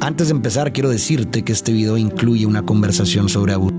Antes de empezar, quiero decirte que este video incluye una conversación sobre abuso.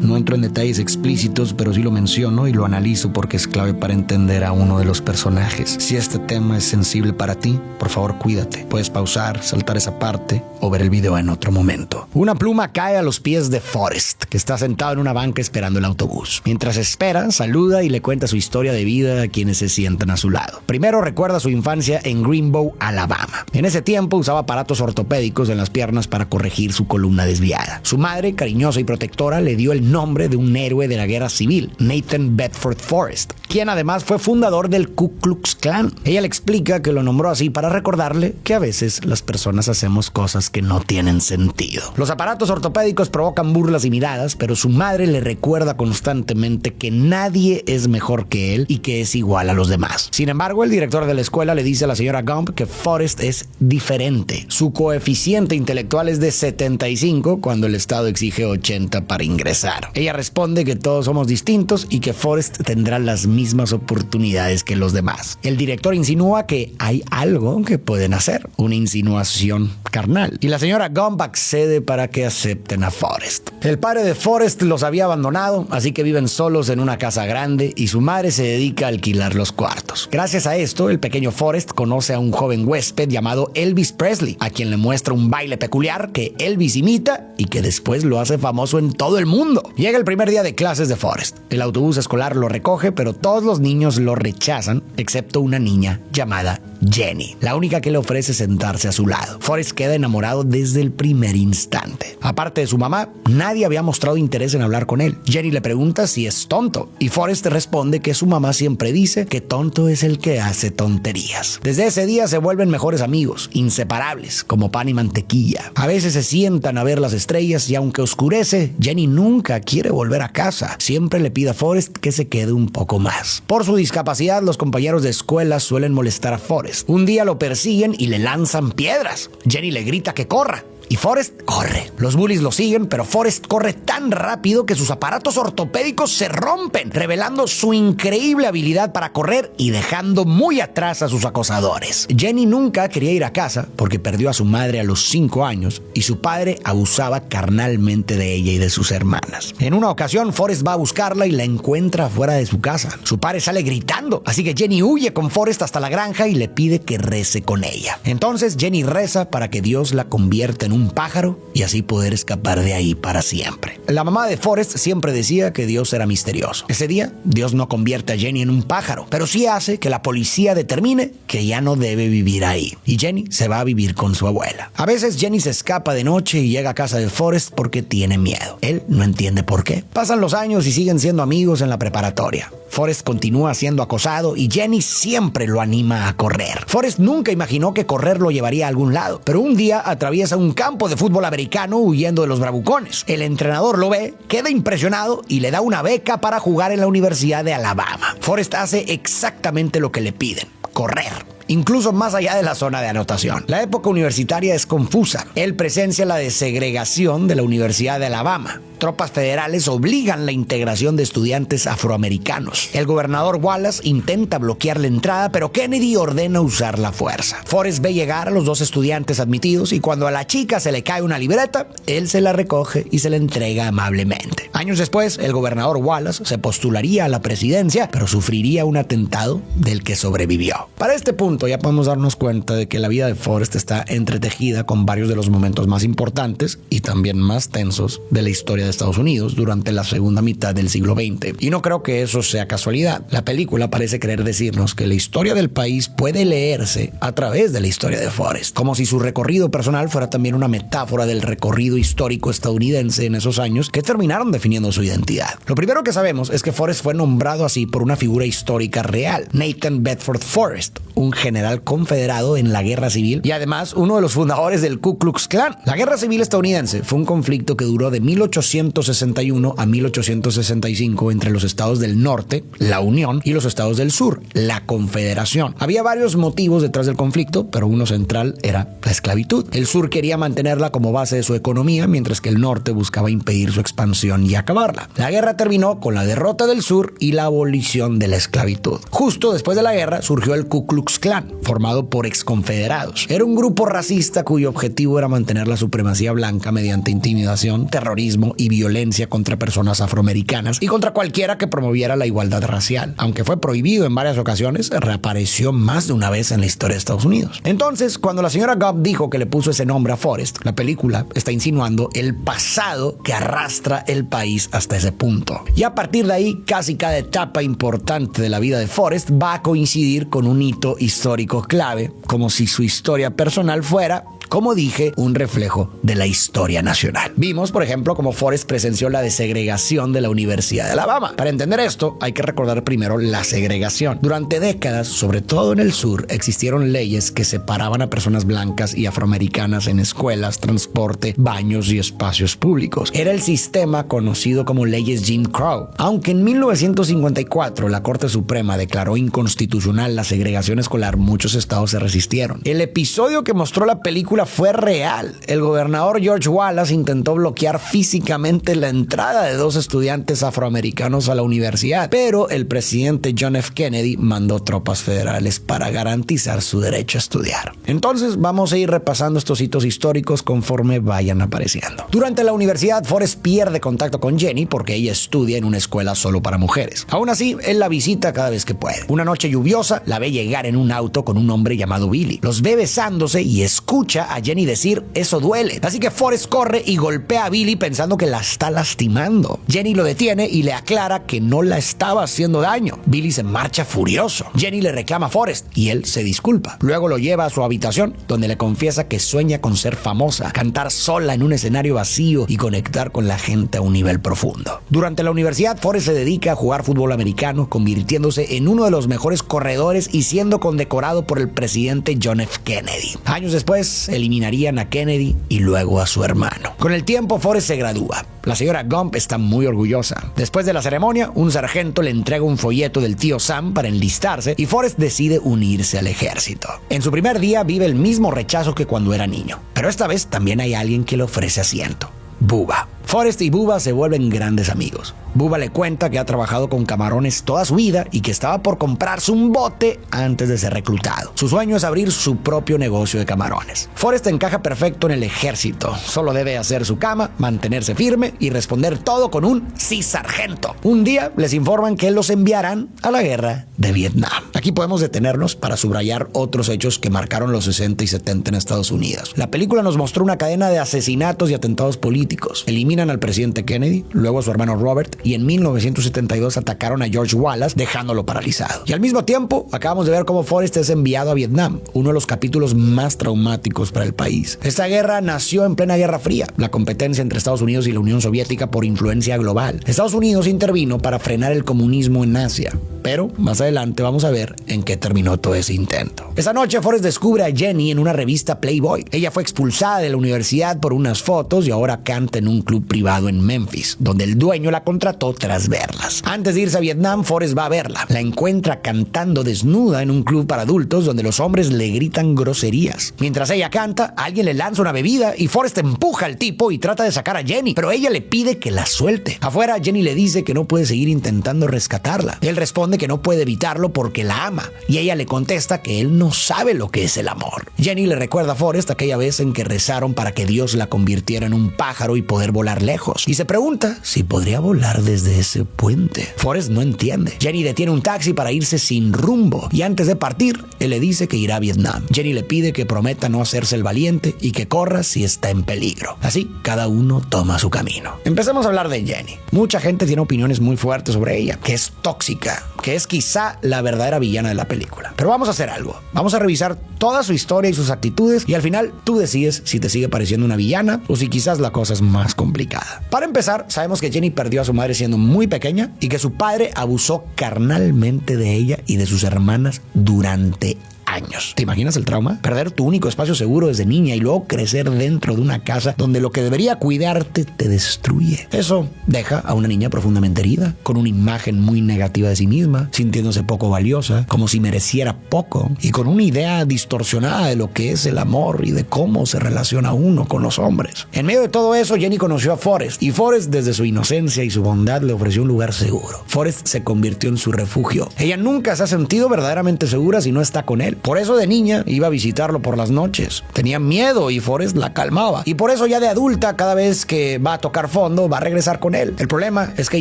No entro en detalles explícitos, pero sí lo menciono y lo analizo porque es clave para entender a uno de los personajes. Si este tema es sensible para ti, por favor cuídate. Puedes pausar, saltar esa parte o ver el video en otro momento. Una pluma cae a los pies de Forrest, que está sentado en una banca esperando el autobús. Mientras espera, saluda y le cuenta su historia de vida a quienes se sientan a su lado. Primero recuerda su infancia en Greenbow, Alabama. En ese tiempo usaba aparatos ortopédicos en las piernas para corregir su columna desviada. Su madre, cariñosa y protectora, le dio el nombre de un héroe de la guerra civil, Nathan Bedford Forrest, quien además fue fundador del Ku Klux Klan. Ella le explica que lo nombró así para recordarle que a veces las personas hacemos cosas que no tienen sentido. Los aparatos ortopédicos provocan burlas y miradas, pero su madre le recuerda constantemente que nadie es mejor que él y que es igual a los demás. Sin embargo, el director de la escuela le dice a la señora Gump que Forrest es diferente. Su coeficiente intelectual es de 75 cuando el Estado exige 80 para ingresar. Ella responde que todos somos distintos y que Forrest tendrá las mismas oportunidades que los demás. El director insinúa que hay algo que pueden hacer, una insinuación carnal, y la señora Gump accede para que acepten a Forrest. El padre de Forrest los había abandonado, así que viven solos en una casa grande y su madre se dedica a alquilar los cuartos. Gracias a esto, el pequeño Forrest conoce a un joven huésped llamado Elvis Presley, a quien le muestra un baile peculiar que Elvis imita y que después lo hace famoso en todo el mundo. Llega el primer día de clases de Forrest. El autobús escolar lo recoge, pero todos los niños lo rechazan, excepto una niña llamada Jenny, la única que le ofrece sentarse a su lado. Forrest queda enamorado desde el primer instante. Aparte de su mamá, nadie había mostrado interés en hablar con él. Jenny le pregunta si es tonto, y Forrest responde que su mamá siempre dice que tonto es el que hace tonterías. Desde ese día se vuelven mejores amigos, inseparables, como pan y mantequilla. A veces se sientan a ver las estrellas y aunque oscurece, Jenny nunca quiere volver a casa. Siempre le pide a Forrest que se quede un poco más. Por su discapacidad, los compañeros de escuela suelen molestar a Forrest. Un día lo persiguen y le lanzan piedras. Jenny le grita que corra y Forrest corre. Los bullies lo siguen, pero Forrest corre tan rápido que sus aparatos ortopédicos se rompen, revelando su increíble habilidad para correr y dejando muy atrás a sus acosadores. Jenny nunca quería ir a casa porque perdió a su madre a los 5 años y su padre abusaba carnalmente de ella y de sus hermanas. En una ocasión, Forrest va a buscarla y la encuentra fuera de su casa. Su padre sale gritando, así que Jenny huye con Forrest hasta la granja y le pide que rece con ella. Entonces Jenny reza para que Dios la convierta en un pájaro y así poder escapar de ahí para siempre. La mamá de Forrest siempre decía que Dios era misterioso. Ese día, Dios no convierte a Jenny en un pájaro, pero sí hace que la policía determine que ya no debe vivir ahí. Y Jenny se va a vivir con su abuela. A veces Jenny se escapa de noche y llega a casa de Forrest porque tiene miedo. Él no entiende por qué. Pasan los años y siguen siendo amigos en la preparatoria. Forrest continúa siendo acosado y Jenny siempre lo anima a correr. Forrest nunca imaginó que correr lo llevaría a algún lado, pero un día atraviesa un campo de fútbol americano huyendo de los bravucones. El entrenador lo ve, queda impresionado y le da una beca para jugar en la Universidad de Alabama. Forrest hace exactamente lo que le piden: correr, incluso más allá de la zona de anotación. La época universitaria es confusa. Él presencia la desegregación de la Universidad de Alabama. Tropas federales obligan la integración de estudiantes afroamericanos. El gobernador Wallace intenta bloquear la entrada, pero Kennedy ordena usar la fuerza. Forrest ve llegar a los 2 estudiantes admitidos y cuando a la chica se le cae una libreta, él se la recoge y se la entrega amablemente. Años después, el gobernador Wallace se postularía a la presidencia, pero sufriría un atentado del que sobrevivió. Para este punto ya podemos darnos cuenta de que la vida de Forrest está entretejida con varios de los momentos más importantes y también más tensos de la historia de Estados Unidos durante la segunda mitad del siglo XX. Y no creo que eso sea casualidad. La película parece querer decirnos que la historia del país puede leerse a través de la historia de Forrest, como si su recorrido personal fuera también una metáfora del recorrido histórico estadounidense en esos años que terminaron definiendo su identidad. Lo primero que sabemos es que Forrest fue nombrado así por una figura histórica real, Nathan Bedford Forrest, un general confederado en la Guerra Civil y además uno de los fundadores del Ku Klux Klan. La Guerra Civil estadounidense fue un conflicto que duró de 1861 a 1865 entre los estados del norte, la Unión, y los estados del sur, la Confederación. Había varios motivos detrás del conflicto, pero uno central era la esclavitud. El sur quería mantenerla como base de su economía, mientras que el norte buscaba impedir su expansión y acabarla. La guerra terminó con la derrota del sur y la abolición de la esclavitud. Justo después de la guerra surgió el Ku Klux Klan, Klan, formado por exconfederados. Era un grupo racista cuyo objetivo era mantener la supremacía blanca mediante intimidación, terrorismo y violencia contra personas afroamericanas y contra cualquiera que promoviera la igualdad racial. Aunque fue prohibido en varias ocasiones, reapareció más de una vez en la historia de Estados Unidos. Entonces, cuando la señora Gump dijo que le puso ese nombre a Forrest, la película está insinuando el pasado que arrastra el país hasta ese punto. Y a partir de ahí, casi cada etapa importante de la vida de Forrest va a coincidir con un hito histórico clave, como si su historia personal fuera, como dije, un reflejo de la historia nacional. Vimos, por ejemplo, cómo Forrest presenció la desegregación de la Universidad de Alabama. Para entender esto, hay que recordar primero la segregación. Durante décadas, sobre todo en el sur, existieron leyes que separaban a personas blancas y afroamericanas en escuelas, transporte, baños y espacios públicos. Era el sistema conocido como leyes Jim Crow. Aunque en 1954 la Corte Suprema declaró inconstitucional la segregación escolar, muchos estados se resistieron. El episodio que mostró la película fue real. El gobernador George Wallace intentó bloquear físicamente la entrada de 2 estudiantes afroamericanos a la universidad, pero el presidente John F. Kennedy mandó tropas federales para garantizar su derecho a estudiar. Entonces vamos a ir repasando estos hitos históricos conforme vayan apareciendo. Durante la universidad, Forrest pierde contacto con Jenny porque ella estudia en una escuela solo para mujeres. Aún así, él la visita cada vez que puede. Una noche lluviosa, la ve llegar en un auto con un hombre llamado Billy. Los ve besándose y escucha a Jenny decir, eso duele. Así que Forrest corre y golpea a Billy pensando que la está lastimando. Jenny lo detiene y le aclara que no la estaba haciendo daño. Billy se marcha furioso. Jenny le reclama a Forrest y él se disculpa. Luego lo lleva a su habitación, donde le confiesa que sueña con ser famosa, cantar sola en un escenario vacío y conectar con la gente a un nivel profundo. Durante la universidad, Forrest se dedica a jugar fútbol americano, convirtiéndose en uno de los mejores corredores y siendo condecorado por el presidente John F. Kennedy. Años después, eliminarían a Kennedy y luego a su hermano. Con el tiempo, Forrest se gradúa. La señora Gump está muy orgullosa. Después de la ceremonia, un sargento le entrega un folleto del tío Sam para enlistarse y Forrest decide unirse al ejército. En su primer día vive el mismo rechazo que cuando era niño, pero esta vez también hay alguien que le ofrece asiento: Bubba. Forrest y Bubba se vuelven grandes amigos. Bubba le cuenta que ha trabajado con camarones toda su vida y que estaba por comprarse un bote antes de ser reclutado. Su sueño es abrir su propio negocio de camarones. Forrest encaja perfecto en el ejército. Solo debe hacer su cama, mantenerse firme y responder todo con un sí, sargento. Un día les informan que los enviarán a la guerra de Vietnam. Aquí podemos detenernos para subrayar otros hechos que marcaron los 60 y 70 en Estados Unidos. La película nos mostró una cadena de asesinatos y atentados políticos. Eliminan al presidente Kennedy, luego a su hermano Robert, y en 1972 atacaron a George Wallace, dejándolo paralizado. Y al mismo tiempo, acabamos de ver cómo Forrest es enviado a Vietnam, uno de los capítulos más traumáticos para el país. Esta guerra nació en plena Guerra Fría, la competencia entre Estados Unidos y la Unión Soviética por influencia global. Estados Unidos intervino para frenar el comunismo en Asia, pero más adelante vamos a ver en qué terminó todo ese intento. Esa noche, Forrest descubre a Jenny en una revista Playboy. Ella fue expulsada de la universidad por unas fotos y ahora canta en un club privado en Memphis, donde el dueño la contrató tras verlas. Antes de irse a Vietnam, Forrest va a verla. La encuentra cantando desnuda en un club para adultos donde los hombres le gritan groserías. Mientras ella canta, alguien le lanza una bebida y Forrest empuja al tipo y trata de sacar a Jenny, pero ella le pide que la suelte. Afuera, Jenny le dice que no puede seguir intentando rescatarla. Él responde que no puede evitarlo porque la ama, y ella le contesta que él no sabe lo que es el amor. Jenny le recuerda a Forrest aquella vez en que rezaron para que Dios la convirtiera en un pájaro y poder volar lejos, y se pregunta si podría volar desde ese puente. Forrest no entiende. Jenny detiene un taxi para irse sin rumbo, y antes de partir, él le dice que irá a Vietnam. Jenny le pide que prometa no hacerse el valiente y que corra si está en peligro. Así, cada uno toma su camino. Empecemos a hablar de Jenny. Mucha gente tiene opiniones muy fuertes sobre ella, que es tóxica, que es quizá la verdadera villana de la película. Pero vamos a hacer algo. Vamos a revisar toda su historia y sus actitudes, y al final tú decides si te sigue pareciendo una villana o si quizás la cosa es más complicada. Para empezar, sabemos que Jenny perdió a su madre siendo muy pequeña y que su padre abusó carnalmente de ella y de sus hermanas durante años. ¿Te imaginas el trauma? Perder tu único espacio seguro desde niña y luego crecer dentro de una casa donde lo que debería cuidarte te destruye. Eso deja a una niña profundamente herida, con una imagen muy negativa de sí misma, sintiéndose poco valiosa, como si mereciera poco, y con una idea distorsionada de lo que es el amor y de cómo se relaciona uno con los hombres. En medio de todo eso, Jenny conoció a Forrest, y Forrest, desde su inocencia y su bondad, le ofreció un lugar seguro. Forrest se convirtió en su refugio. Ella nunca se ha sentido verdaderamente segura si no está con él. Por eso de niña iba a visitarlo por las noches. Tenía miedo y Forrest la calmaba. Y por eso ya de adulta, cada vez que va a tocar fondo, va a regresar con él. El problema es que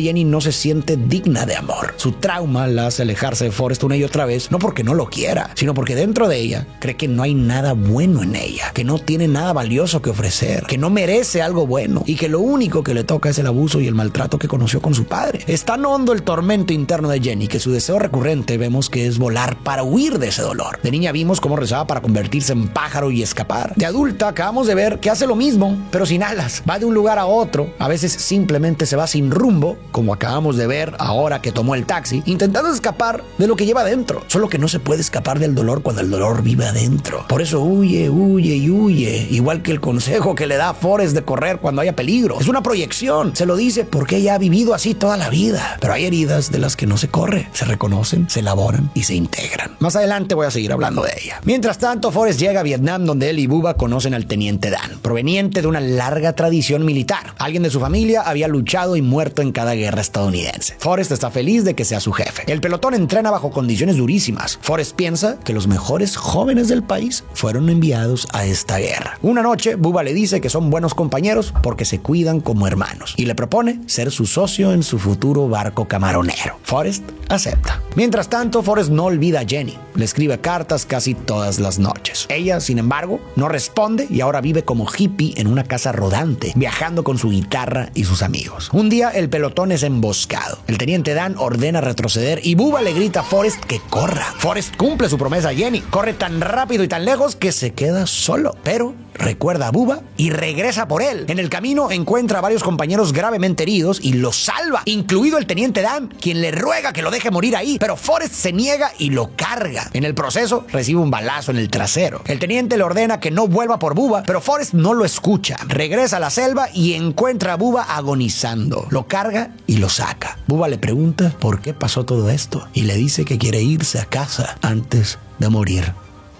Jenny no se siente digna de amor. Su trauma la hace alejarse de Forrest una y otra vez, no porque no lo quiera, sino porque dentro de ella cree que no hay nada bueno en ella, que no tiene nada valioso que ofrecer, que no merece algo bueno y que lo único que le toca es el abuso y el maltrato que conoció con su padre. Es tan hondo el tormento interno de Jenny que su deseo recurrente vemos que es volar para huir de ese dolor. De niña vimos cómo rezaba para convertirse en pájaro y escapar. De adulta acabamos de ver que hace lo mismo, pero sin alas. Va de un lugar a otro, a veces simplemente se va sin rumbo, como acabamos de ver ahora que tomó el taxi, intentando escapar de lo que lleva adentro. Solo que no se puede escapar del dolor cuando el dolor vive adentro. Por eso huye, huye y huye, igual que el consejo que le da a Forrest de correr cuando haya peligro. Es una proyección, se lo dice porque ella ha vivido así toda la vida. Pero hay heridas de las que no se corre, se reconocen, se elaboran y se integran. Más adelante voy a seguir hablando de ella. Mientras tanto, Forrest llega a Vietnam, donde él y Bubba conocen al teniente Dan, proveniente de una larga tradición militar. Alguien de su familia había luchado y muerto en cada guerra estadounidense. Forrest está feliz de que sea su jefe. El pelotón entrena bajo condiciones durísimas. Forrest piensa que los mejores jóvenes del país fueron enviados a esta guerra. Una noche, Bubba le dice que son buenos compañeros porque se cuidan como hermanos y le propone ser su socio en su futuro barco camaronero. Forrest acepta. Mientras tanto, Forrest no olvida a Jenny. Le escribe cartas casi todas las noches. Ella, sin embargo, no responde y ahora vive como hippie en una casa rodante, viajando con su guitarra y sus amigos. Un día, el pelotón es emboscado. El teniente Dan ordena retroceder y Bubba le grita a Forrest que corra. Forrest cumple su promesa a Jenny. Corre tan rápido y tan lejos que se queda solo. Pero recuerda a Bubba y regresa por él. En el camino encuentra a varios compañeros gravemente heridos y los salva, incluido el teniente Dan, quien le ruega que lo deje morir ahí, pero Forrest se niega y lo carga. En el proceso recibe un balazo en el trasero. El teniente le ordena que no vuelva por Bubba, pero Forrest no lo escucha. Regresa a la selva y encuentra a Bubba agonizando. Lo carga y lo saca. Bubba le pregunta por qué pasó todo esto y le dice que quiere irse a casa antes de morir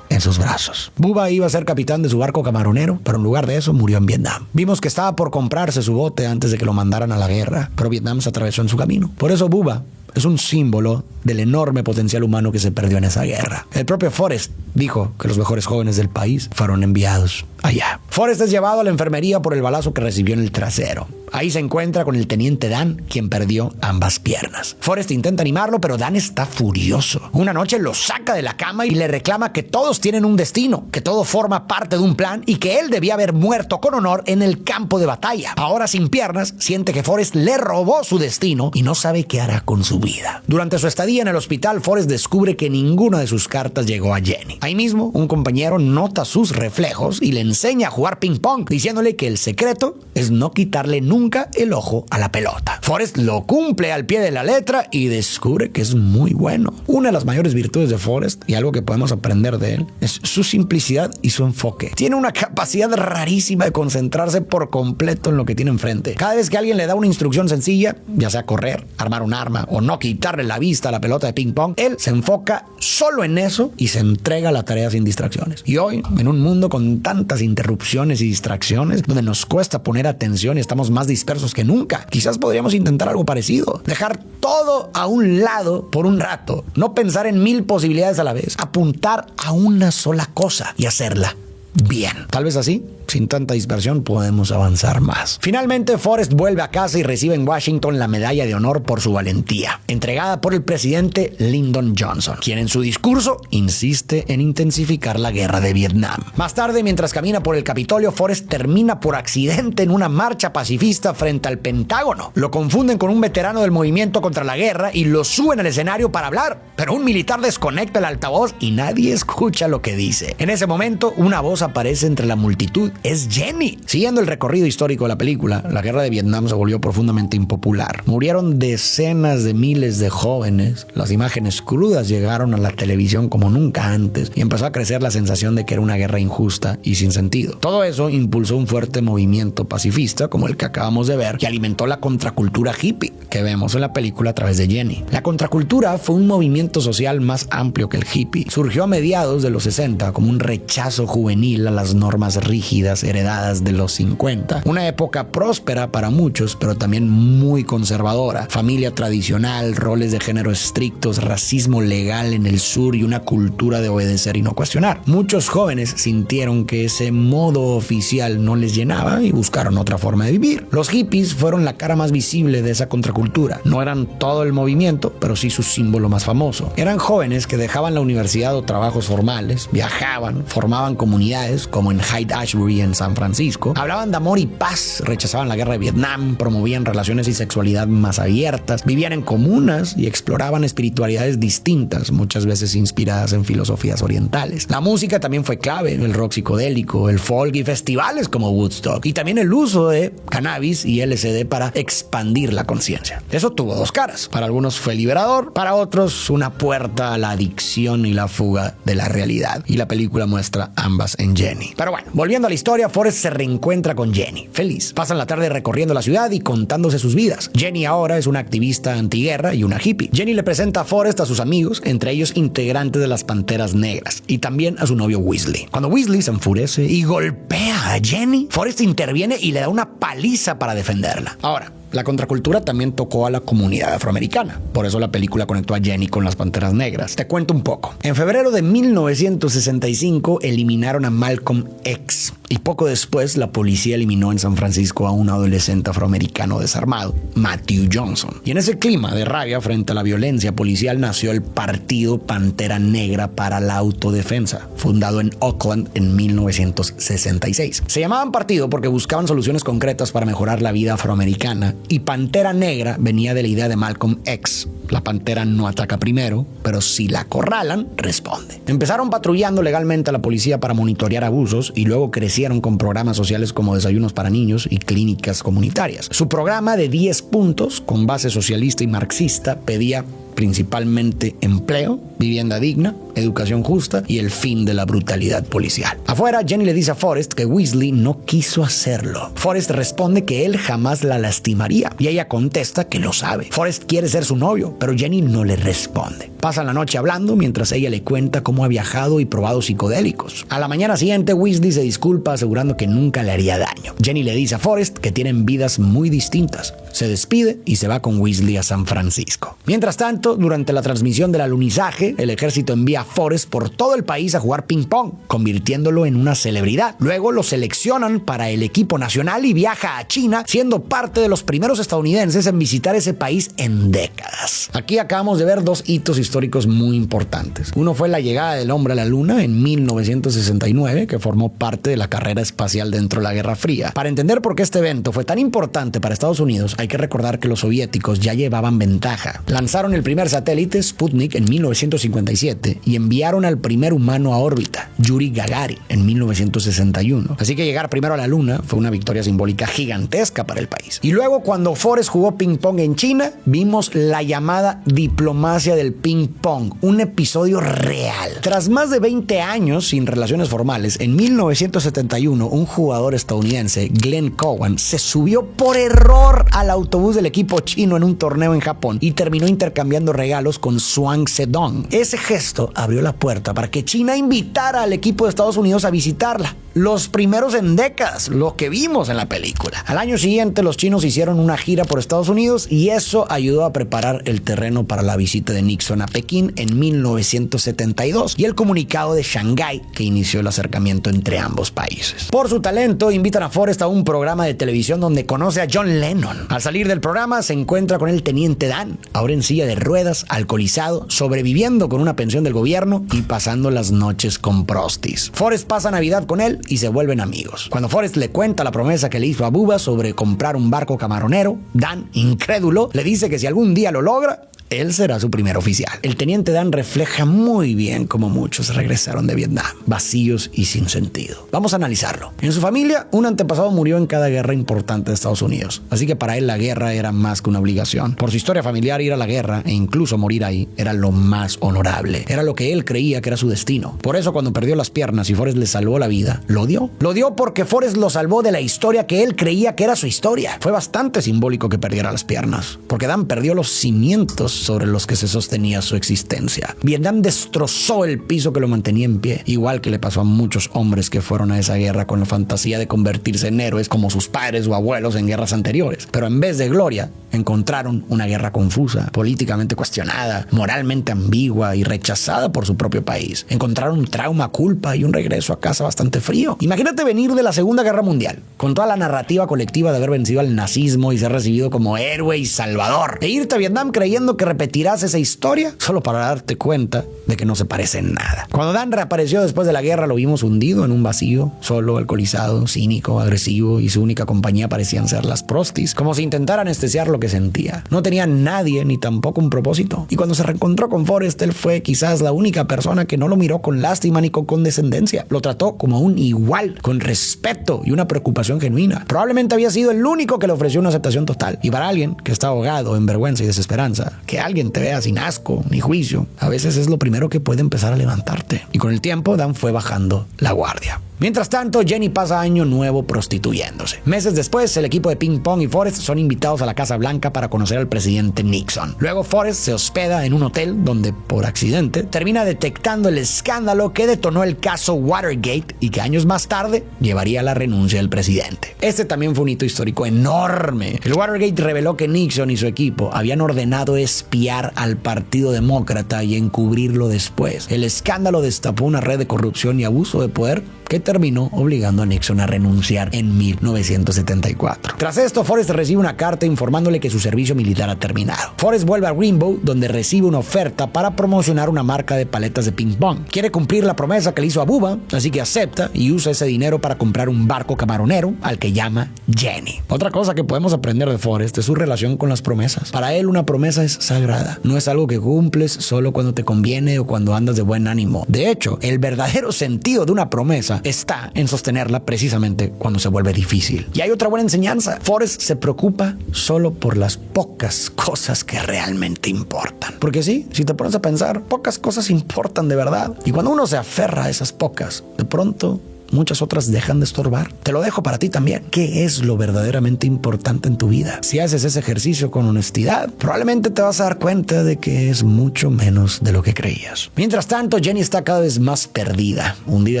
en sus brazos. Bubba iba a ser capitán de su barco camaronero, pero en lugar de eso murió en Vietnam. Vimos que estaba por comprarse su bote antes de que lo mandaran a la guerra, pero Vietnam se atravesó en su camino. Por eso Bubba es un símbolo del enorme potencial humano que se perdió en esa guerra. El propio Forrest dijo que los mejores jóvenes del país fueron enviados allá. Forrest es llevado a la enfermería por el balazo que recibió en el trasero. Ahí se encuentra con el teniente Dan, quien perdió ambas piernas. Forrest intenta animarlo, pero Dan está furioso. Una noche lo saca de la cama y le reclama que todos tienen un destino, que todo forma parte de un plan y que él debía haber muerto con honor en el campo de batalla. Ahora sin piernas, siente que Forrest le robó su destino y no sabe qué hará con su vida. Durante su estadía en el hospital, Forrest descubre que ninguna de sus cartas llegó a Jenny. Ahí mismo, un compañero nota sus reflejos y le enseña a jugar ping pong, diciéndole que el secreto es no quitarle nunca el ojo a la pelota. Forrest lo cumple al pie de la letra y descubre que es muy bueno. Una de las mayores virtudes de Forrest, y algo que podemos aprender de él, es su simplicidad y su enfoque. Tiene una capacidad rarísima de concentrarse por completo en lo que tiene enfrente. Cada vez que alguien le da una instrucción sencilla, ya sea correr, armar un arma o no quitarle la vista a la pelota de ping pong, él se enfoca solo en eso y se entrega a la tarea sin distracciones. Y hoy, en un mundo con tantas interrupciones y distracciones, donde nos cuesta poner atención y estamos más dispersos que nunca, quizás podríamos intentar algo parecido. Dejar todo a un lado por un rato, no pensar en 1000 posibilidades a la vez, apuntar a una sola cosa y hacerla bien. Tal vez así, sin tanta dispersión, podemos avanzar más. Finalmente, Forrest vuelve a casa y recibe en Washington la medalla de honor por su valentía, entregada por el presidente Lyndon Johnson, quien en su discurso insiste en intensificar la guerra de Vietnam. Más tarde, mientras camina por el Capitolio, Forrest termina por accidente en una marcha pacifista frente al Pentágono. Lo confunden con un veterano del movimiento contra la guerra y lo suben al escenario para hablar, pero un militar desconecta el altavoz y nadie escucha lo que dice. En ese momento, una voz aparece entre la multitud. Es Jenny. Siguiendo el recorrido histórico de la película, la guerra de Vietnam se volvió profundamente impopular. Murieron decenas de miles de jóvenes. Las imágenes crudas llegaron a la televisión como nunca antes y empezó a crecer la sensación de que era una guerra injusta y sin sentido. Todo eso impulsó un fuerte movimiento pacifista como el que acabamos de ver y alimentó la contracultura hippie que vemos en la película a través de Jenny. La contracultura fue un movimiento social más amplio que el hippie. Surgió a mediados de los 60 como un rechazo juvenil a las normas rígidas rígidas heredadas de los 50. Una época próspera para muchos, pero también muy conservadora. Familia tradicional, roles de género estrictos, racismo legal en el sur y una cultura de obedecer y no cuestionar. Muchos jóvenes sintieron que ese modo oficial no les llenaba y buscaron otra forma de vivir. Los hippies fueron la cara más visible de esa contracultura. No eran todo el movimiento, pero sí su símbolo más famoso. Eran jóvenes que dejaban la universidad o trabajos formales, viajaban, formaban comunidades como en Haight-Ashbury en San Francisco, hablaban de amor y paz, rechazaban la guerra de Vietnam, promovían relaciones y sexualidad más abiertas, vivían en comunas y exploraban espiritualidades distintas, muchas veces inspiradas en filosofías orientales. La música también fue clave, el rock psicodélico, el folk y festivales como Woodstock, y también el uso de cannabis y LSD para expandir la conciencia. Eso tuvo dos caras. Para algunos fue liberador, para otros una puerta a la adicción y la fuga de la realidad. Y la película muestra ambas en Jenny. Pero bueno, volviendo a la historia, Forrest se reencuentra con Jenny, feliz. Pasan la tarde recorriendo la ciudad y contándose sus vidas. Jenny ahora es una activista antiguerra y una hippie. Jenny le presenta a Forrest a sus amigos, entre ellos integrantes de las Panteras Negras, y también a su novio Weasley. Cuando Weasley se enfurece y golpea a Jenny, Forrest interviene y le da una paliza para defenderla. Ahora, la contracultura también tocó a la comunidad afroamericana. Por eso la película conectó a Jenny con las Panteras Negras. Te cuento un poco. En febrero de 1965 eliminaron a Malcolm X. Y poco después la policía eliminó en San Francisco a un adolescente afroamericano desarmado, Matthew Johnson. Y en ese clima de rabia frente a la violencia policial nació el Partido Pantera Negra para la Autodefensa, fundado en Oakland en 1966. Se llamaban partido porque buscaban soluciones concretas para mejorar la vida afroamericana. Y Pantera Negra venía de la idea de Malcolm X. La pantera no ataca primero, pero si la acorralan, responde. Empezaron patrullando legalmente a la policía para monitorear abusos y luego crecieron con programas sociales como desayunos para niños y clínicas comunitarias. Su programa de 10 puntos, con base socialista y marxista, pedía principalmente empleo, vivienda digna, educación justa y el fin de la brutalidad policial. Afuera, Jenny le dice a Forrest que Weasley no quiso hacerlo. Forrest responde que él jamás la lastimaría y ella contesta que lo sabe. Forrest quiere ser su novio, pero Jenny no le responde. Pasan la noche hablando mientras ella le cuenta cómo ha viajado y probado psicodélicos. A la mañana siguiente, Weasley se disculpa asegurando que nunca le haría daño. Jenny le dice a Forrest que tienen vidas muy distintas. Se despide y se va con Weasley a San Francisco. Mientras tanto, durante la transmisión del alunizaje, el ejército envía a Forrest por todo el país a jugar ping pong, convirtiéndolo en una celebridad. Luego lo seleccionan para el equipo nacional y viaja a China, siendo parte de los primeros estadounidenses en visitar ese país en décadas. Aquí acabamos de ver dos hitos históricos muy importantes. Uno fue la llegada del hombre a la luna en 1969, que formó parte de la carrera espacial dentro de la Guerra Fría. Para entender por qué este evento fue tan importante para Estados Unidos, hay que recordar que los soviéticos ya llevaban ventaja. Lanzaron el primer satélite, Sputnik, en 1957 y enviaron al primer humano a órbita, Yuri Gagarin, en 1961. Así que llegar primero a la luna fue una victoria simbólica gigantesca para el país. Y luego, cuando Forrest jugó ping pong en China, vimos la llamada diplomacia del ping pong, un episodio real. Tras más de 20 años sin relaciones formales, en 1971 un jugador estadounidense, Glenn Cowan, se subió por error al autobús del equipo chino en un torneo en Japón y terminó intercambiando regalos con Zhuang Zedong. Ese gesto abrió la puerta para que China invitara al equipo de Estados Unidos a visitarla. Los primeros en décadas, lo que vimos en la película. Al año siguiente, los chinos hicieron una gira por Estados Unidos y eso ayudó a preparar el terreno para la visita de Nixon a Pekín en 1972 y el comunicado de Shanghái que inició el acercamiento entre ambos países. Por su talento, invitan a Forrest a un programa de televisión donde conoce a John Lennon. Al salir del programa, se encuentra con el teniente Dan, ahora en silla de ruedas, alcoholizado, sobreviviendo con una pensión del gobierno y pasando las noches con prostis. Forrest pasa Navidad con él y se vuelven amigos. Cuando Forrest le cuenta la promesa que le hizo a Bubba sobre comprar un barco camaronero, Dan, incrédulo, le dice que si algún día lo logra, él será su primer oficial. El teniente Dan refleja muy bien cómo muchos regresaron de Vietnam, vacíos y sin sentido. Vamos a analizarlo. En su familia, un antepasado murió en cada guerra importante de Estados Unidos, así que para él la guerra era más que una obligación. Por su historia familiar, ir a la guerra e incluso morir ahí era lo más honorable. Era lo que él creía que era su destino. Por eso, cuando perdió las piernas y Forrest le salvó la vida, lo odió. Lo odió porque Forrest lo salvó de la historia que él creía que era su historia. Fue bastante simbólico que perdiera las piernas, porque Dan perdió los cimientos sobre los que se sostenía su existencia. Vietnam destrozó el piso que lo mantenía en pie, igual que le pasó a muchos hombres que fueron a esa guerra con la fantasía de convertirse en héroes como sus padres o abuelos en guerras anteriores. Pero en vez de gloria, encontraron una guerra confusa, políticamente cuestionada, moralmente ambigua y rechazada por su propio país. Encontraron trauma, culpa y un regreso a casa bastante frío. Imagínate venir de la Segunda Guerra Mundial, con toda la narrativa colectiva de haber vencido al nazismo y ser recibido como héroe y salvador, e irte a Vietnam creyendo que repetirás esa historia solo para darte cuenta de que no se parece en nada. Cuando Dan reapareció después de la guerra, lo vimos hundido en un vacío, solo, alcoholizado, cínico, agresivo, y su única compañía parecían ser las prostis, como si intentara anestesiar lo que sentía. No tenía nadie ni tampoco un propósito. Y cuando se reencontró con Forrest, él fue quizás la única persona que no lo miró con lástima ni con condescendencia. Lo trató como un igual, con respeto y una preocupación genuina. Probablemente había sido el único que le ofreció una aceptación total. Y para alguien que está ahogado en vergüenza y desesperanza, que alguien te vea sin asco ni juicio, a veces es lo primero que puede empezar a levantarte. Y con el tiempo, Dan fue bajando la guardia. Mientras tanto, Jenny pasa año nuevo prostituyéndose. Meses después, el equipo de ping pong y Forrest son invitados a la Casa Blanca para conocer al presidente Nixon. Luego, Forrest se hospeda en un hotel donde, por accidente, termina detectando el escándalo que detonó el caso Watergate y que años más tarde llevaría a la renuncia del presidente. Este también fue un hito histórico enorme. El Watergate reveló que Nixon y su equipo habían ordenado espiar al Partido Demócrata y encubrirlo después. El escándalo destapó una red de corrupción y abuso de poder que terminó obligando a Nixon a renunciar en 1974. Tras esto, Forrest recibe una carta informándole que su servicio militar ha terminado. Forrest vuelve a Rainbow, donde recibe una oferta para promocionar una marca de paletas de ping pong. Quiere cumplir la promesa que le hizo a Bubba, así que acepta y usa ese dinero para comprar un barco camaronero al que llama Jenny. Otra cosa que podemos aprender de Forrest es su relación con las promesas. Para él, una promesa es sagrada. No es algo que cumples solo cuando te conviene o cuando andas de buen ánimo. De hecho, el verdadero sentido de una promesa está en sostenerla precisamente cuando se vuelve difícil. Y hay otra buena enseñanza. Forrest se preocupa solo por las pocas cosas que realmente importan. Porque sí, si te pones a pensar, pocas cosas importan de verdad. Y cuando uno se aferra a esas pocas, de pronto muchas otras dejan de estorbar. Te lo dejo para ti también. ¿Qué es lo verdaderamente importante en tu vida? Si haces ese ejercicio con honestidad, probablemente te vas a dar cuenta de que es mucho menos de lo que creías. Mientras tanto, Jenny está cada vez más perdida, hundida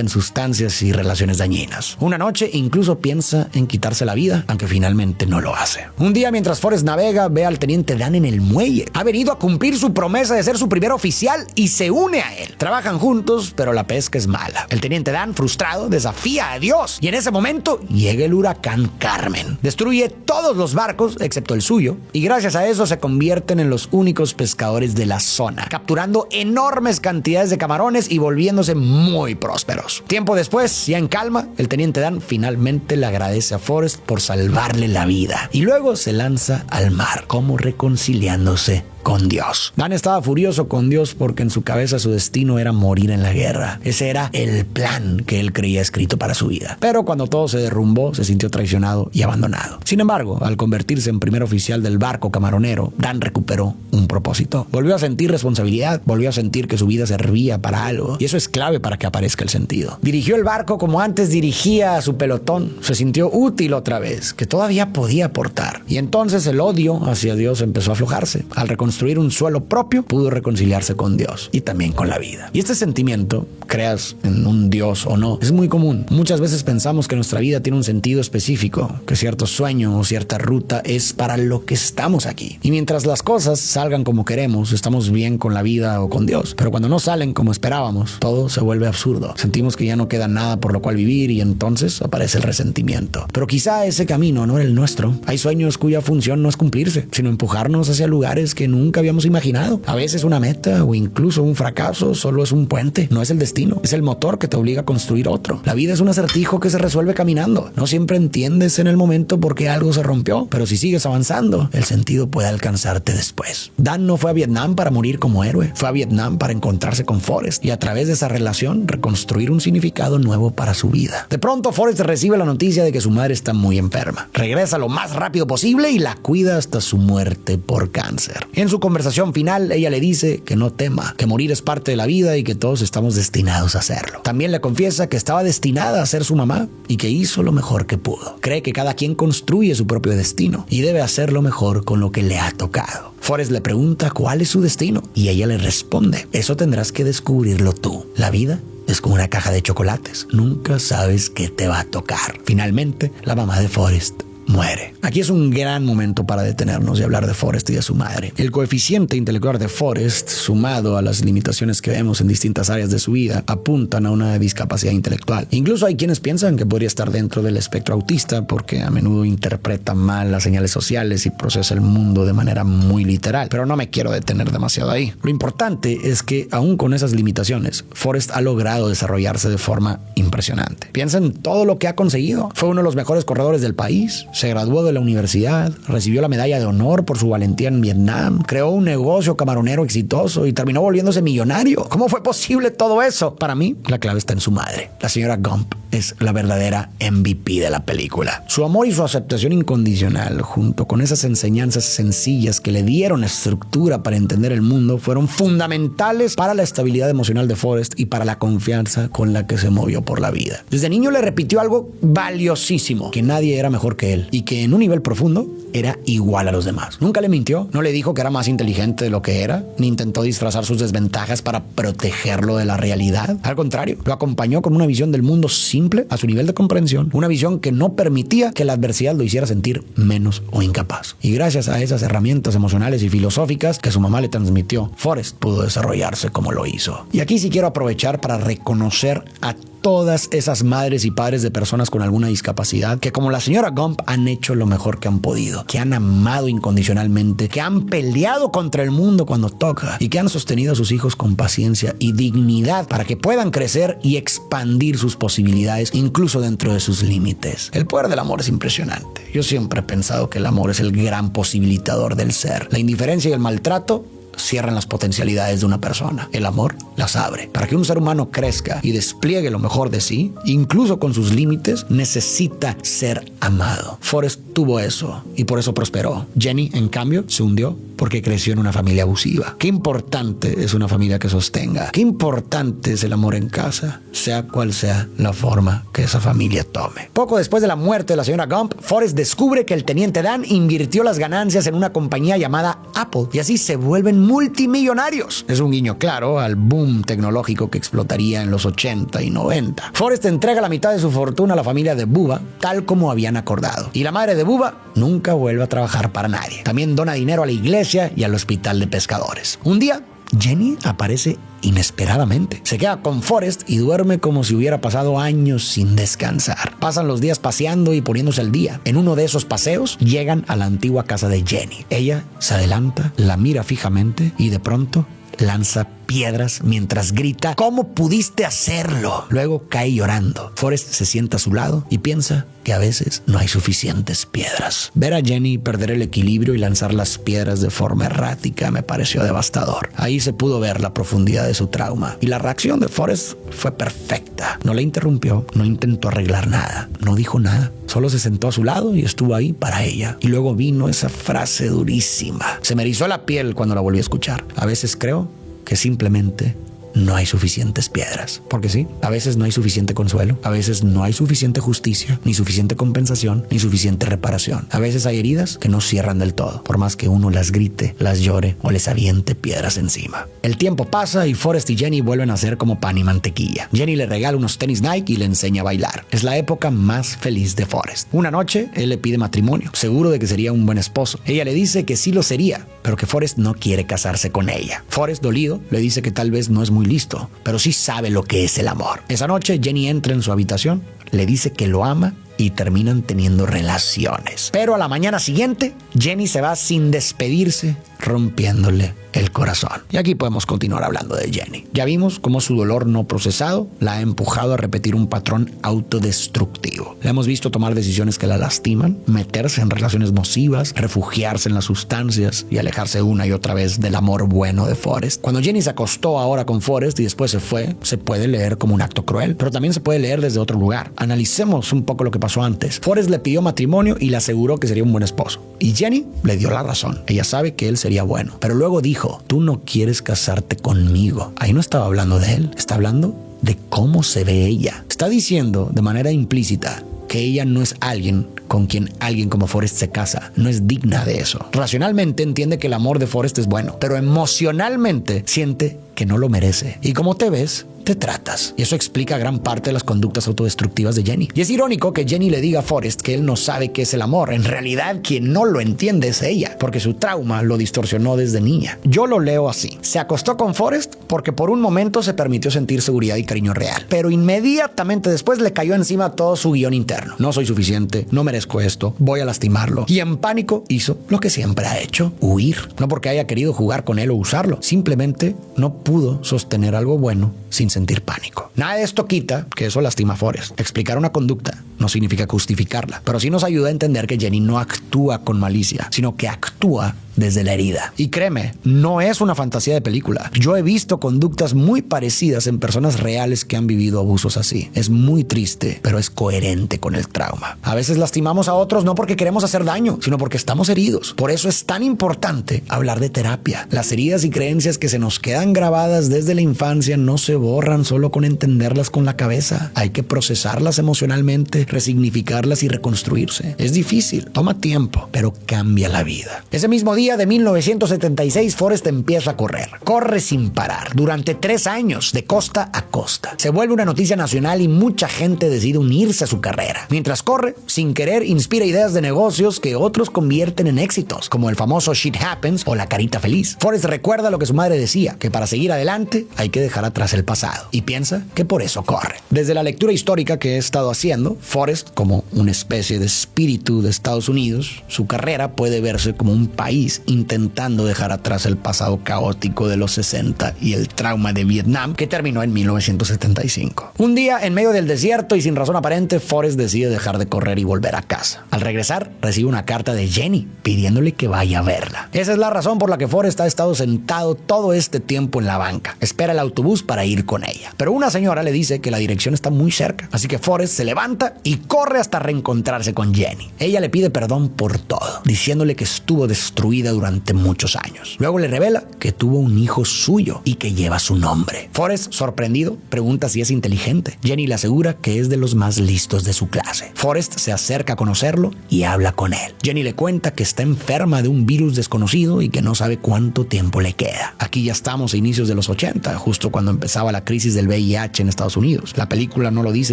en sustancias y relaciones dañinas. Una noche incluso piensa en quitarse la vida, aunque finalmente no lo hace. Un día, mientras Forrest navega, ve al teniente Dan en el muelle. Ha venido a cumplir su promesa de ser su primer oficial y se une a él. Trabajan juntos, pero la pesca es mala. El teniente Dan, frustrado, desafía a Dios, y en ese momento llega el huracán Carmen. Destruye todos los barcos excepto el suyo, y gracias a eso se convierten en los únicos pescadores de la zona, capturando enormes cantidades de camarones y volviéndose muy prósperos. Tiempo después, ya en calma, el teniente Dan finalmente le agradece a Forrest por salvarle la vida, y luego se lanza al mar, como reconciliándose con Dios. Dan estaba furioso con Dios porque en su cabeza su destino era morir en la guerra. Ese era el plan que él creía escrito para su vida. Pero cuando todo se derrumbó, se sintió traicionado y abandonado. Sin embargo, al convertirse en primer oficial del barco camaronero, Dan recuperó un propósito. Volvió a sentir responsabilidad, volvió a sentir que su vida servía para algo, y eso es clave para que aparezca el sentido. Dirigió el barco como antes dirigía a su pelotón. Se sintió útil otra vez, que todavía podía aportar. Y entonces el odio hacia Dios empezó a aflojarse. Al construir un suelo propio, pudo reconciliarse con Dios y también con la vida. Y este sentimiento, creas en un Dios o no, es muy común. Muchas veces pensamos que nuestra vida tiene un sentido específico, que cierto sueño o cierta ruta es para lo que estamos aquí. Y mientras las cosas salgan como queremos, estamos bien con la vida o con Dios. Pero cuando no salen como esperábamos, todo se vuelve absurdo. Sentimos que ya no queda nada por lo cual vivir y entonces aparece el resentimiento. Pero quizá ese camino no era el nuestro. Hay sueños cuya función no es cumplirse, sino empujarnos hacia lugares que nunca habíamos imaginado. A veces una meta o incluso un fracaso solo es un puente, no es el destino, es el motor que te obliga a construir otro. La vida es un acertijo que se resuelve caminando. No siempre entiendes en el momento por qué algo se rompió, pero si sigues avanzando, el sentido puede alcanzarte después. Dan no fue a Vietnam para morir como héroe, fue a Vietnam para encontrarse con Forrest y a través de esa relación reconstruir un significado nuevo para su vida. De pronto, Forrest recibe la noticia de que su madre está muy enferma. Regresa lo más rápido posible y la cuida hasta su muerte por cáncer. En En su conversación final, ella le dice que no tema, que morir es parte de la vida y que todos estamos destinados a hacerlo. También le confiesa que estaba destinada a ser su mamá y que hizo lo mejor que pudo. Cree que cada quien construye su propio destino y debe hacerlo mejor con lo que le ha tocado. Forrest le pregunta cuál es su destino y ella le responde: eso tendrás que descubrirlo tú. La vida es como una caja de chocolates. Nunca sabes qué te va a tocar. Finalmente, la mamá de Forrest muere. Aquí es un gran momento para detenernos y hablar de Forrest y de su madre. El coeficiente intelectual de Forrest, sumado a las limitaciones que vemos en distintas áreas de su vida, apuntan a una discapacidad intelectual. Incluso hay quienes piensan que podría estar dentro del espectro autista porque a menudo interpreta mal las señales sociales y procesa el mundo de manera muy literal. Pero no me quiero detener demasiado ahí. Lo importante es que, aún con esas limitaciones, Forrest ha logrado desarrollarse de forma impresionante. Piensa en todo lo que ha conseguido. Fue uno de los mejores corredores del país. Se graduó de la universidad, recibió la medalla de honor por su valentía en Vietnam, creó un negocio camaronero exitoso y terminó volviéndose millonario. ¿Cómo fue posible todo eso? Para mí, la clave está en su madre. La señora Gump es la verdadera MVP de la película. Su amor y su aceptación incondicional, junto con esas enseñanzas sencillas que le dieron estructura para entender el mundo, fueron fundamentales para la estabilidad emocional de Forrest y para la confianza con la que se movió por la vida. Desde niño le repitió algo valiosísimo: que nadie era mejor que él y que en un nivel profundo era igual a los demás. Nunca le mintió, no le dijo que era más inteligente de lo que era, ni intentó disfrazar sus desventajas para protegerlo de la realidad. Al contrario, lo acompañó con una visión del mundo simple a su nivel de comprensión, una visión que no permitía que la adversidad lo hiciera sentir menos o incapaz. Y gracias a esas herramientas emocionales y filosóficas que su mamá le transmitió, Forrest pudo desarrollarse como lo hizo. Y aquí sí quiero aprovechar para reconocer a todas esas madres y padres de personas con alguna discapacidad que, como la señora Gump, han hecho lo mejor que han podido, que han amado incondicionalmente, que han peleado contra el mundo cuando toca y que han sostenido a sus hijos con paciencia y dignidad para que puedan crecer y expandir sus posibilidades incluso dentro de sus límites. El poder del amor es impresionante. Yo siempre he pensado que el amor es el gran posibilitador del ser. La indiferencia y el maltrato cierran las potencialidades de una persona. El amor las abre. Para que un ser humano crezca y despliegue lo mejor de sí, incluso con sus límites, necesita ser amado. Forrest tuvo eso y por eso prosperó. Jenny, en cambio, se hundió porque creció en una familia abusiva. Qué importante es una familia que sostenga. Qué importante es el amor en casa, sea cual sea la forma que esa familia tome. Poco después de la muerte de la señora Gump, Forrest descubre que el teniente Dan invirtió las ganancias en una compañía llamada Apple y así se vuelven multimillonarios. Es un guiño claro al boom tecnológico que explotaría en los 80 y 90. Forrest entrega la mitad de su fortuna a la familia de Bubba, tal como habían acordado. Y la madre de Bubba nunca vuelve a trabajar para nadie. También dona dinero a la iglesia y al hospital de pescadores. Un día, Jenny aparece inesperadamente. Se queda con Forrest y duerme como si hubiera pasado años sin descansar. Pasan los días paseando y poniéndose al día. En uno de esos paseos llegan a la antigua casa de Jenny. Ella se adelanta, la mira fijamente y de pronto lanza piedras mientras grita: ¿cómo pudiste hacerlo? Luego cae llorando. Forrest se sienta a su lado y piensa que a veces no hay suficientes piedras. Ver a Jenny perder el equilibrio y lanzar las piedras de forma errática me pareció devastador. Ahí se pudo ver la profundidad de su trauma y la reacción de Forrest fue perfecta. No le interrumpió, no intentó arreglar nada, no dijo nada. Solo se sentó a su lado y estuvo ahí para ella. Y luego vino esa frase durísima. Se me erizó la piel cuando la volví a escuchar. A veces creo que simplemente no hay suficientes piedras. Porque sí, a veces no hay suficiente consuelo, a veces no hay suficiente justicia, ni suficiente compensación, ni suficiente reparación. A veces hay heridas que no cierran del todo, por más que uno las grite, las llore o les aviente piedras encima. El tiempo pasa y Forrest y Jenny vuelven a ser como pan y mantequilla. Jenny le regala unos tenis Nike y le enseña a bailar. Es la época más feliz de Forrest. Una noche, él le pide matrimonio, seguro de que sería un buen esposo. Ella le dice que sí lo sería, pero que Forrest no quiere casarse con ella. Forrest, dolido, le dice que tal vez no es muy listo, pero sí sabe lo que es el amor. Esa noche Jenny entra en su habitación, le dice que lo ama y terminan teniendo relaciones. Pero a la mañana siguiente, Jenny se va sin despedirse, rompiéndole el corazón. Y aquí podemos continuar hablando de Jenny. Ya vimos cómo su dolor no procesado la ha empujado a repetir un patrón autodestructivo. La hemos visto tomar decisiones que la lastiman, meterse en relaciones nocivas, refugiarse en las sustancias y alejarse una y otra vez del amor bueno de Forrest. Cuando Jenny se acostó ahora con Forrest y después se fue, se puede leer como un acto cruel, pero también se puede leer desde otro lugar. Analicemos un poco lo que pasó antes. Forrest le pidió matrimonio y le aseguró que sería un buen esposo. Y Jenny le dio la razón. Ella sabe que él sería sería bueno. Pero luego dijo, tú no quieres casarte conmigo. Ahí no estaba hablando de él, está hablando de cómo se ve ella. Está diciendo de manera implícita que ella no es alguien con quien alguien como Forrest se casa. No es digna de eso. Racionalmente entiende que el amor de Forrest es bueno, pero emocionalmente siente que no lo merece. Y como te ves, te tratas. Y eso explica gran parte de las conductas autodestructivas de Jenny. Y es irónico que Jenny le diga a Forrest que él no sabe qué es el amor. En realidad, quien no lo entiende es ella, porque su trauma lo distorsionó desde niña. Yo lo leo así. Se acostó con Forrest porque por un momento se permitió sentir seguridad y cariño real. Pero inmediatamente después le cayó encima todo su guión interno. No soy suficiente, no merezco esto, voy a lastimarlo. Y en pánico hizo lo que siempre ha hecho, huir. No porque haya querido jugar con él o usarlo, simplemente no pudo sostener algo bueno sin sentir pánico. Nada de esto quita que eso lastima a Forrest. Explicar una conducta no significa justificarla, pero sí nos ayuda a entender que Jenny no actúa con malicia, sino que actúa desde la herida. Y créeme, no es una fantasía de película. Yo he visto conductas muy parecidas en personas reales que han vivido abusos así. Es muy triste, pero es coherente con el trauma. A veces lastimamos a otros no porque queremos hacer daño, sino porque estamos heridos. Por eso es tan importante hablar de terapia. Las heridas y creencias que se nos quedan grabadas desde la infancia no se borran solo con entenderlas con la cabeza. Hay que procesarlas emocionalmente, resignificarlas y reconstruirse. Es difícil, toma tiempo, pero cambia la vida. Ese mismo día de 1976, Forrest empieza a correr. Corre sin parar durante 3 años, de costa a costa. Se vuelve una noticia nacional y mucha gente decide unirse a su carrera. Mientras corre, sin querer, inspira ideas de negocios que otros convierten en éxitos, como el famoso Shit Happens o la carita feliz. Forrest recuerda lo que su madre decía, que para seguir adelante hay que dejar atrás el pasado, y piensa que por eso corre. Desde la lectura histórica que he estado haciendo, Forrest, como una especie de espíritu de Estados Unidos, su carrera puede verse como un país intentando dejar atrás el pasado caótico de los 60 y el trauma de Vietnam que terminó en 1975. Un día, en medio del desierto y sin razón aparente, Forrest decide dejar de correr y volver a casa. Al regresar, recibe una carta de Jenny pidiéndole que vaya a verla. Esa es la razón por la que Forrest ha estado sentado todo este tiempo en la banca. Espera el autobús para ir con ella. Pero una señora le dice que la dirección está muy cerca, así que Forrest se levanta y corre hasta reencontrarse con Jenny. Ella le pide perdón por todo, diciéndole que estuvo destruida durante muchos años. Luego le revela que tuvo un hijo suyo y que lleva su nombre. Forrest, sorprendido, pregunta si es inteligente. Jenny le asegura que es de los más listos de su clase. Forrest se acerca a conocerlo y habla con él. Jenny le cuenta que está enferma de un virus desconocido y que no sabe cuánto tiempo le queda. Aquí ya estamos a inicios de los 80, justo cuando empezaba la crisis del VIH en Estados Unidos. La película no lo dice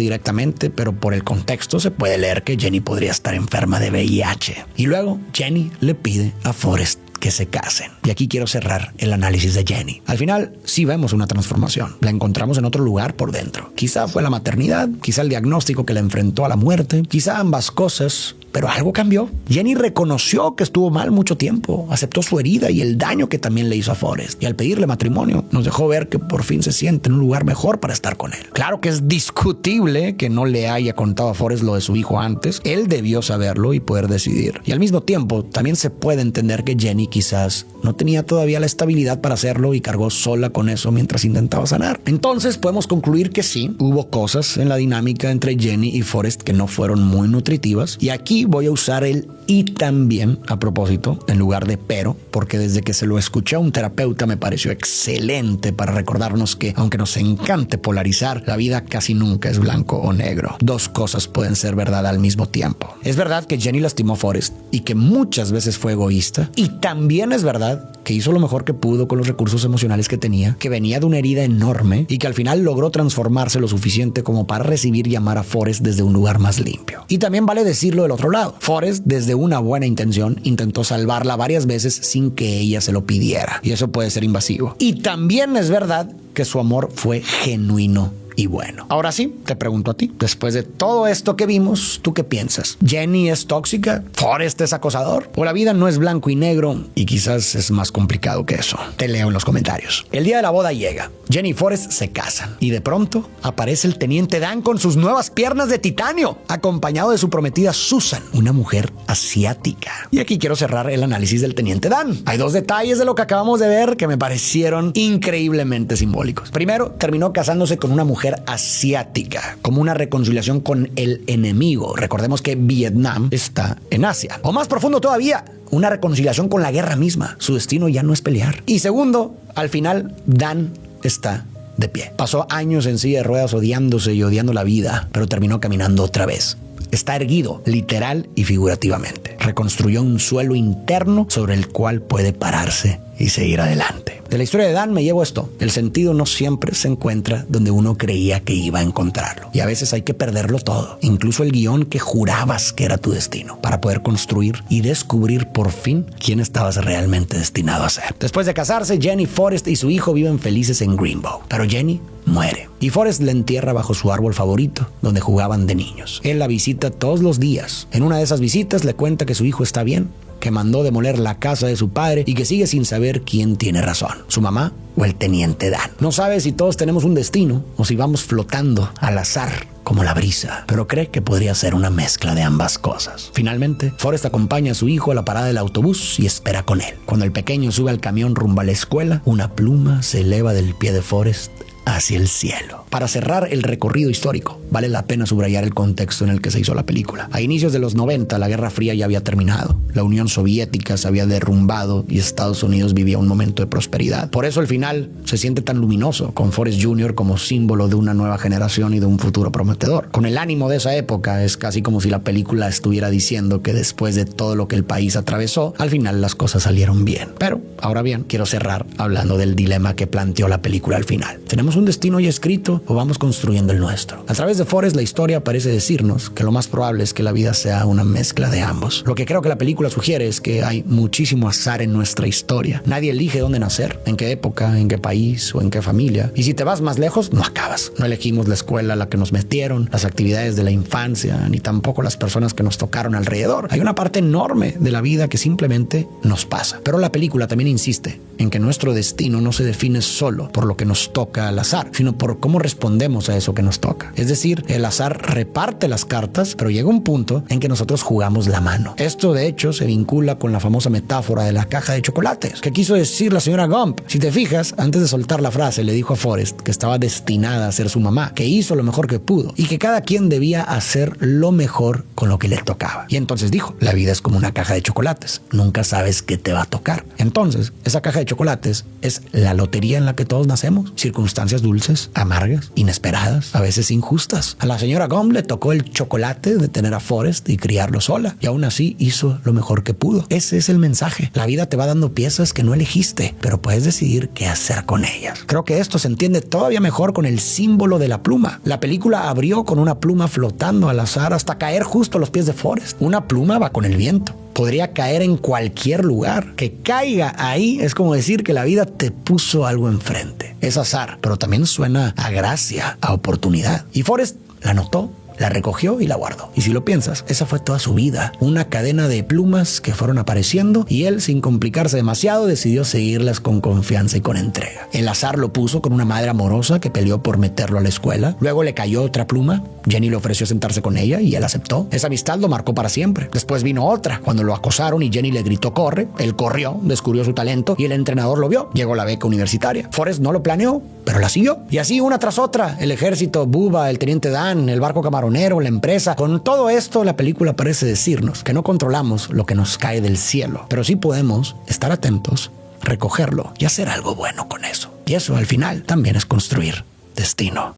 directamente, pero por el contexto se puede leer que Jenny podría estar enferma de VIH. Y luego Jenny le pide a Forrest que se casen. Y aquí quiero cerrar el análisis de Jenny. Al final, sí vemos una transformación. La encontramos en otro lugar por dentro. Quizá fue la maternidad, quizá el diagnóstico que la enfrentó a la muerte, quizá ambas cosas, pero algo cambió. Jenny reconoció que estuvo mal mucho tiempo, aceptó su herida y el daño que también le hizo a Forrest. Y al pedirle matrimonio, nos dejó ver que por fin se siente en un lugar mejor para estar con él. Claro que es discutible que no le haya contado a Forrest lo de su hijo antes. Él debió saberlo y poder decidir. Y al mismo tiempo, también se puede entender que Jenny quizás no tenía todavía la estabilidad para hacerlo y cargó sola con eso mientras intentaba sanar. Entonces podemos concluir que sí, hubo cosas en la dinámica entre Jenny y Forrest que no fueron muy nutritivas. Y aquí voy a usar el y también a propósito en lugar de pero, porque desde que se lo escuché a un terapeuta me pareció excelente para recordarnos que aunque nos encante polarizar, la vida casi nunca es blanco o negro. Dos cosas pueden ser verdad al mismo tiempo. Es verdad que Jenny lastimó a Forrest y que muchas veces fue egoísta, y también es verdad que hizo lo mejor que pudo con los recursos emocionales que tenía, que venía de una herida enorme y que al final logró transformarse lo suficiente como para recibir y amar a Forrest desde un lugar más limpio. Y también vale decirlo del otro lado. Forrest, desde una buena intención, intentó salvarla varias veces sin que ella se lo pidiera, y eso puede ser invasivo. Y también es verdad que su amor fue genuino y bueno. Ahora sí, te pregunto a ti, después de todo esto que vimos, ¿tú qué piensas? ¿Jenny es tóxica? ¿Forrest es acosador? ¿O la vida no es blanco y negro y quizás es más complicado que eso? Te leo en los comentarios. El día de la boda llega. Jenny y Forrest se casan y de pronto aparece el teniente Dan con sus nuevas piernas de titanio, acompañado de su prometida Susan, una mujer asiática. Y aquí quiero cerrar el análisis del teniente Dan. Hay dos detalles de lo que acabamos de ver que me parecieron increíblemente simbólicos. Primero, terminó casándose con una mujer asiática, como una reconciliación con el enemigo. Recordemos que Vietnam está en Asia. O más profundo todavía, una reconciliación con la guerra misma. Su destino ya no es pelear. Y segundo, al final, Dan está de pie. Pasó años en silla de ruedas odiándose y odiando la vida, pero terminó caminando otra vez. Está erguido, literal y figurativamente. Reconstruyó un suelo interno sobre el cual puede pararse y seguir adelante. De la historia de Dan me llevo esto: el sentido no siempre se encuentra donde uno creía que iba a encontrarlo. Y a veces hay que perderlo todo, incluso el guión que jurabas que era tu destino, para poder construir y descubrir por fin quién estabas realmente destinado a ser. Después de casarse, Jenny, Forrest y su hijo viven felices en Greenbow. Pero Jenny muere y Forrest la entierra bajo su árbol favorito, donde jugaban de niños. Él la visita todos los días. En una de esas visitas le cuenta que su hijo está bien, que mandó demoler la casa de su padre y que sigue sin saber quién tiene razón, su mamá o el teniente Dan. No sabe si todos tenemos un destino o si vamos flotando al azar como la brisa, pero cree que podría ser una mezcla de ambas cosas. Finalmente, Forrest acompaña a su hijo a la parada del autobús y espera con él. Cuando el pequeño sube al camión rumbo a la escuela, una pluma se eleva del pie de Forrest hacia el cielo. Para cerrar el recorrido histórico, vale la pena subrayar el contexto en el que se hizo la película. A inicios de los 90, la Guerra Fría ya había terminado. La Unión Soviética se había derrumbado y Estados Unidos vivía un momento de prosperidad. Por eso el final se siente tan luminoso, con Forrest Jr. como símbolo de una nueva generación y de un futuro prometedor. Con el ánimo de esa época, es casi como si la película estuviera diciendo que después de todo lo que el país atravesó, al final las cosas salieron bien. Pero, ahora bien, quiero cerrar hablando del dilema que planteó la película al final. ¿Tenemos un destino ya escrito o vamos construyendo el nuestro? A través de Forrest, la historia parece decirnos que lo más probable es que la vida sea una mezcla de ambos. Lo que creo que la película sugiere es que hay muchísimo azar en nuestra historia. Nadie elige dónde nacer, en qué época, en qué país o en qué familia. Y si te vas más lejos, no acabas. No elegimos la escuela a la que nos metieron, las actividades de la infancia, ni tampoco las personas que nos tocaron alrededor. Hay una parte enorme de la vida que simplemente nos pasa. Pero la película también insiste en que nuestro destino no se define solo por lo que nos toca al azar, sino por cómo respondemos a eso que nos toca. Es decir, el azar reparte las cartas, pero llega un punto en que nosotros jugamos la mano. Esto, de hecho, se vincula con la famosa metáfora de la caja de chocolates. ¿Qué quiso decir la señora Gump? Si te fijas, antes de soltar la frase, le dijo a Forrest que estaba destinada a ser su mamá, que hizo lo mejor que pudo y que cada quien debía hacer lo mejor con lo que le tocaba. Y entonces dijo, la vida es como una caja de chocolates. Nunca sabes qué te va a tocar. Entonces, esa caja de chocolates es la lotería en la que todos nacemos. Circunstancias dulces, amargas, inesperadas, a veces injustas. A la señora Gump le tocó el chocolate de tener a Forrest y criarlo sola, y aún así hizo lo mejor que pudo. Ese es el mensaje. La vida te va dando piezas que no elegiste, pero puedes decidir qué hacer con ellas. Creo que esto se entiende todavía mejor con el símbolo de la pluma. La película abrió con una pluma flotando al azar hasta caer justo a los pies de Forrest. Una pluma va con el viento. Podría caer en cualquier lugar. Que caiga ahí es como decir que la vida te puso algo enfrente. Es azar, pero también suena a gracia, a oportunidad. Y Forrest la notó, la recogió y la guardó. Y si lo piensas, esa fue toda su vida. Una cadena de plumas que fueron apareciendo y él, sin complicarse demasiado, decidió seguirlas con confianza y con entrega. El azar lo puso con una madre amorosa que peleó por meterlo a la escuela. Luego le cayó otra pluma. Jenny le ofreció sentarse con ella y él aceptó. Esa amistad lo marcó para siempre. Después vino otra, cuando lo acosaron y Jenny le gritó corre. Él corrió, descubrió su talento y el entrenador lo vio. Llegó la beca universitaria. Forrest no lo planeó, pero la siguió. Y así una tras otra. El ejército, Bubba, el teniente Dan, el barco camaronero, la empresa. Con todo esto, la película parece decirnos que no controlamos lo que nos cae del cielo, pero sí podemos estar atentos, recogerlo y hacer algo bueno con eso. Y eso, al final, también es construir destino.